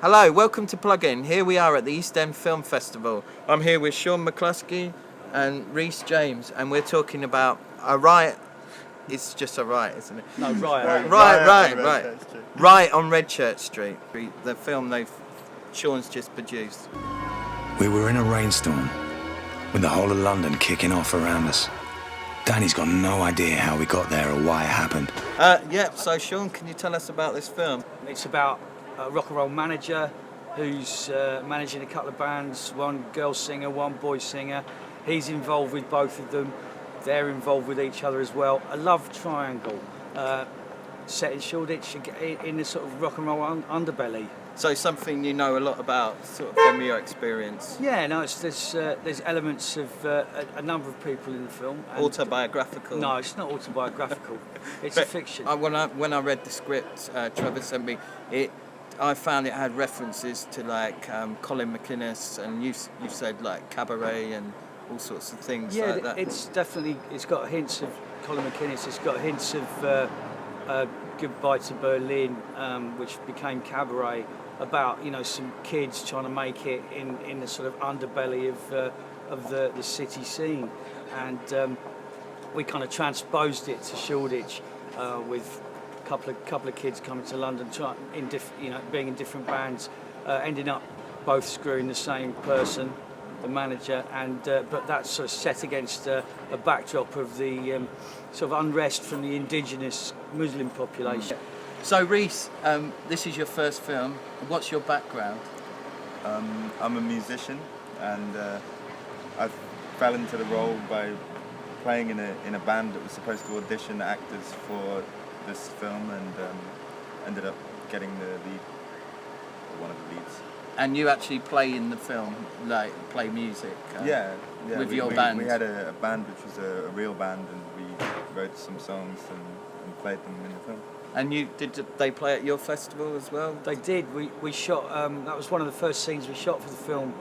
Hello, welcome to PLUgiN. Here we are at the East End Film Festival. I'm here with Sean McClusky and Reece James, and we're talking about a riot. It's just a riot, isn't it? No, Riot. Right. Riot on Redchurch Street. The film Sean's just produced. We were in a rainstorm, with the whole of London kicking off around us. Danny's got no idea how we got there or why it happened. So Sean, can you tell us about this film? It's about a rock and roll manager who's managing a couple of bands, one girl singer, one boy singer. He's involved with both of them. They're involved with each other as well. A love triangle set in Shoreditch in the sort of rock and roll underbelly. So something you know a lot about, sort of from your experience. Yeah, no, there's elements of a number of people in the film. Autobiographical? No, it's not autobiographical. It's a fiction. When I read the script, Trevor sent me it. I found it had references to like Colin McInnes, and you said like cabaret and all sorts of things like that. It's got hints of Colin McInnes. It's got hints of Goodbye to Berlin, which became cabaret, about some kids trying to make it in the sort of underbelly of the city scene, and we kind of transposed it to Shoreditch with a couple of kids coming to London, being in different bands, ending up both screwing the same person, the manager, and but that's sort of set against a backdrop of the sort of unrest from the indigenous Muslim population. So Reece, this is your first film. What's your background? I'm a musician, and I fell into the role by playing in a band that was supposed to audition actors for this film, and ended up getting the lead, or one of the leads. And you actually play in the film, like play music? With your band? We had a band which was a real band, and we wrote some songs and played them in the film. And did they play at your festival as well? They did. We shot, that was one of the first scenes we shot for the film.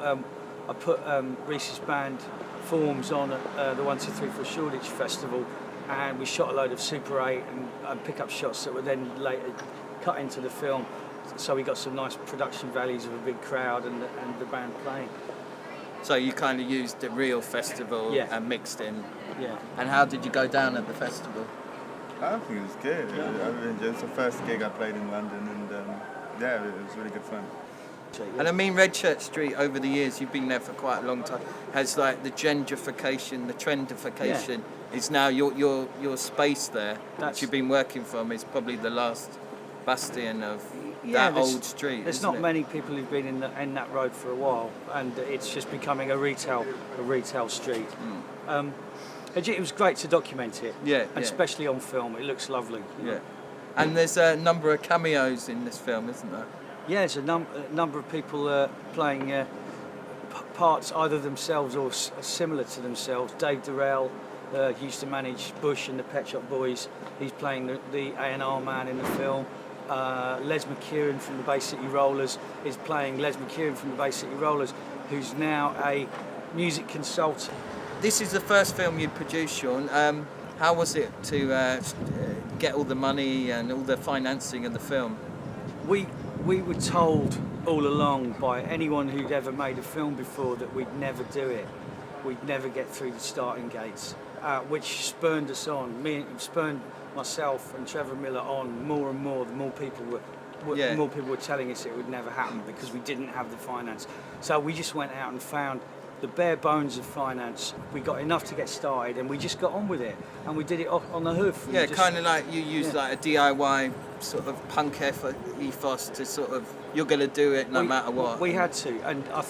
I put Reece's band Forms on at the 1, 2, 3, 4 Shoreditch Festival, and we shot a load of Super 8 and pick-up shots that were then later cut into the film. So we got some nice production values of a big crowd and the band playing. So you kind of used the real festival and mixed in. Yeah. And how did you go down at the festival? I think it was good. It was the first gig I played in London, and it was really good fun. And I mean, Redchurch Street, over the years, you've been there for quite a long time, has like the gentrification, the trendification, is now your space there, that you've been working from, is probably the last bastion of that old street. There's not many people who've been in that road for a while, and it's just becoming a retail street. It was great to document it, and especially on film. It looks lovely. Yeah, and there's a number of cameos in this film, isn't there? Yeah, there's a number of people playing parts either themselves or similar to themselves. Dave Durrell used to manage Bush and the Pet Shop Boys. He's playing the A&R man in the film. Les McKeown from the Bay City Rollers is playing Les McKeown from the Bay City Rollers, who's now a music consultant. This is the first film you produced, Sean. How was it to get all the money and all the financing of the film? We were told all along by anyone who'd ever made a film before that we'd never do it. We'd never get through the starting gates, which spurned us on. Spurned myself and Trevor Miller on more and more. The more people were telling us it would never happen because we didn't have the finance. So we just went out and found the bare bones of finance. We got enough to get started, and we just got on with it, and we did it on the hoof. Yeah, kind of like you use like a DIY sort of punk ethos to sort of, you're going to do it no matter what. We had to, and I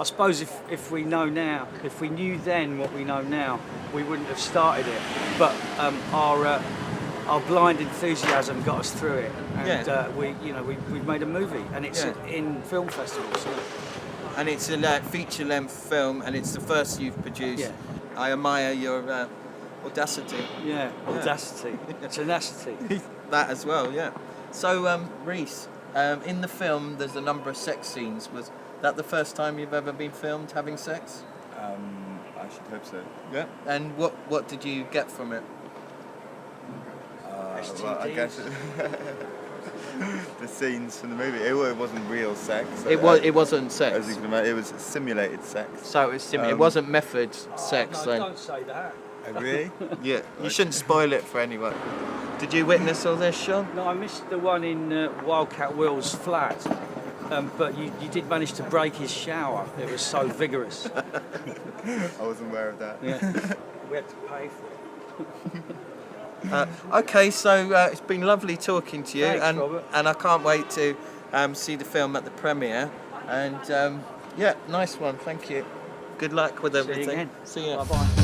suppose if we know now, if we knew then what we know now, we wouldn't have started it. But our blind enthusiasm got us through it, and we've made a movie, and it's in film festivals. So. And it's a feature-length film, and it's the first you've produced. Yeah. I admire your audacity. Yeah, audacity. Tenacity. That as well, yeah. So, Reece, in the film, there's a number of sex scenes. Was that the first time you've ever been filmed having sex? I should hope so. Yeah. And what did you get from it? Well, I guess the scenes from the movie. It wasn't real sex. It wasn't sex. As you can imagine, it was simulated sex. So it was it wasn't method sex No, then. don't say that. Oh, really? Yeah, you shouldn't spoil it for anyone. Did you witness all this, Sean? No, I missed the one in Wildcat Will's flat, but you did manage to break his shower. It was so vigorous. I wasn't aware of that. Yeah, we had to pay for it. Okay, so it's been lovely talking to you, Thanks, Robert. and I can't wait to see the film at the premiere. And yeah, nice one. Thank you. Good luck with everything. See you again. See you. Bye bye.